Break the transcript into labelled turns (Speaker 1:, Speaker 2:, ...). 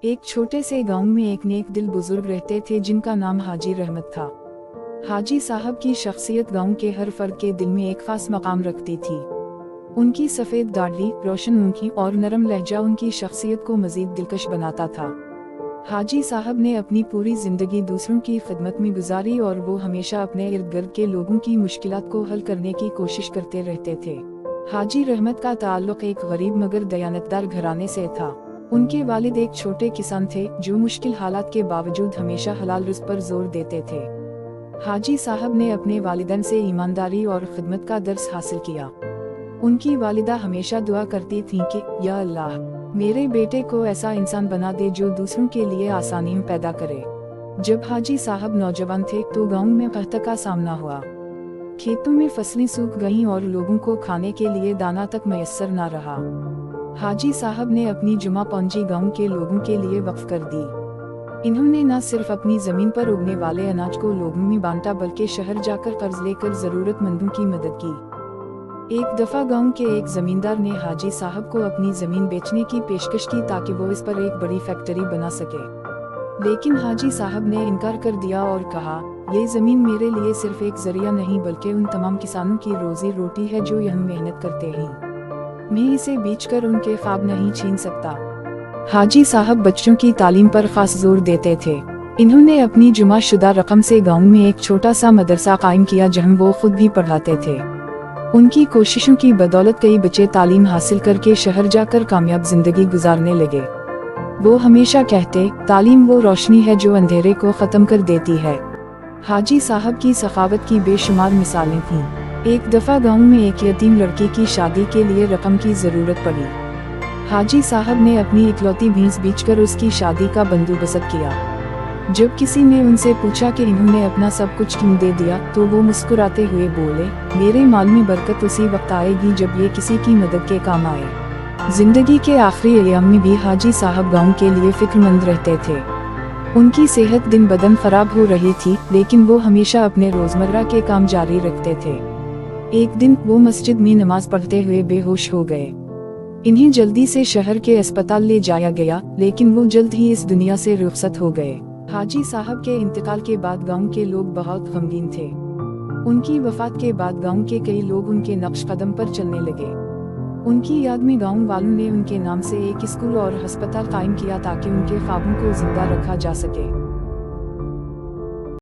Speaker 1: एक छोटे से गांव में एक नेक दिल बुजुर्ग रहते थे जिनका नाम हाजी रहमत था। हाजी साहब की शख्सियत गांव के हर फर्द के दिल में एक खास मकाम रखती थी। उनकी सफ़ेद दाढ़ी, रोशन आँखें और नरम लहजा उनकी शख्सियत को मजीद दिलकश बनाता था। हाजी साहब ने अपनी पूरी जिंदगी दूसरों की खिदमत में गुजारी और वो हमेशा अपने इर्द गिर्द के लोगों की मुश्किलात को हल करने की कोशिश करते रहते थे। हाजी रहमत का ताल्लुक एक गरीब मगर दयानतदार घराने से था। उनके वालिद एक छोटे किसान थे जो मुश्किल हालात के बावजूद हमेशा हलाल रिज़्क पर जोर देते थे। हाजी साहब ने अपने वालिदैन से ईमानदारी और खिदमत का दर्स हासिल किया। उनकी वालिदा हमेशा दुआ करती थीं कि या अल्लाह, मेरे बेटे को ऐसा इंसान बना दे जो दूसरों के लिए आसानियां पैदा करे। जब हाजी साहब नौजवान थे तो गांव में कहत का सामना हुआ। खेतों में फसलें सूख गईं और लोगों को खाने के लिए दाना तक मैसर न रहा। हाजी साहब ने अपनी जुमा पूंजी गांव के लोगों के लिए वक्फ कर दी। इन्होंने न सिर्फ अपनी जमीन पर उगने वाले अनाज को लोगों में बांटा बल्कि शहर जाकर कर्ज लेकर जरूरतमंदों की मदद की। एक दफा गांव के एक जमींदार ने हाजी साहब को अपनी जमीन बेचने की पेशकश की ताकि वो इस पर एक बड़ी फैक्ट्री बना सके, लेकिन हाजी साहब ने इनकार कर दिया और कहा, ये जमीन मेरे लिए सिर्फ एक जरिया नहीं बल्कि उन तमाम किसानों की रोजी रोटी है जो यहाँ मेहनत करते हैं। मैं इसे बेचकर उनके ख्वाब नहीं छीन सकता। हाजी साहब बच्चों की तालीम पर खास जोर देते थे। इन्होंने अपनी जुमा शुदा रकम से गांव में एक छोटा सा मदरसा कायम किया जहां वो खुद भी पढ़ाते थे। उनकी कोशिशों की बदौलत कई बच्चे तालीम हासिल करके शहर जाकर कामयाब जिंदगी गुजारने लगे। वो हमेशा कहते, तालीम वो रोशनी है जो अंधेरे को खत्म कर देती है। हाजी साहब की सखावत की बेशुमार मिसालें थीं। एक दफा गांव में एक यतीम लड़की की शादी के लिए रकम की जरूरत पड़ी। हाजी साहब ने अपनी इकलौती भैंस बेचकर उसकी शादी का बंदोबस्त किया। जब किसी ने उनसे पूछा कि इन्होंने अपना सब कुछ क्यों दे दिया तो वो मुस्कुराते हुए बोले, मेरे माल में बरकत उसी वक्त आएगी जब ये किसी की मदद के काम आए। जिंदगी के आखिरी अय्याम में भी हाजी साहब गांव के लिए फिक्रमंद रहते थे। उनकी सेहत दिन बदन खराब हो रही थी, लेकिन वो हमेशा अपने रोजमर्रा के काम जारी रखते थे। एक दिन वो मस्जिद में नमाज पढ़ते हुए बेहोश हो गए। इन्हें जल्दी से शहर के अस्पताल ले जाया गया, लेकिन वो जल्द ही इस दुनिया से रुखसत हो गए। हाजी साहब के इंतकाल के बाद गांव के लोग बहुत गमगीन थे। उनकी वफात के बाद गांव के कई लोग उनके नक्श कदम पर चलने लगे। उनकी याद में गांव वालों ने उनके नाम से एक स्कूल और अस्पताल कायम किया ताकि उनके ख्वाबों को जिंदा रखा जा सके।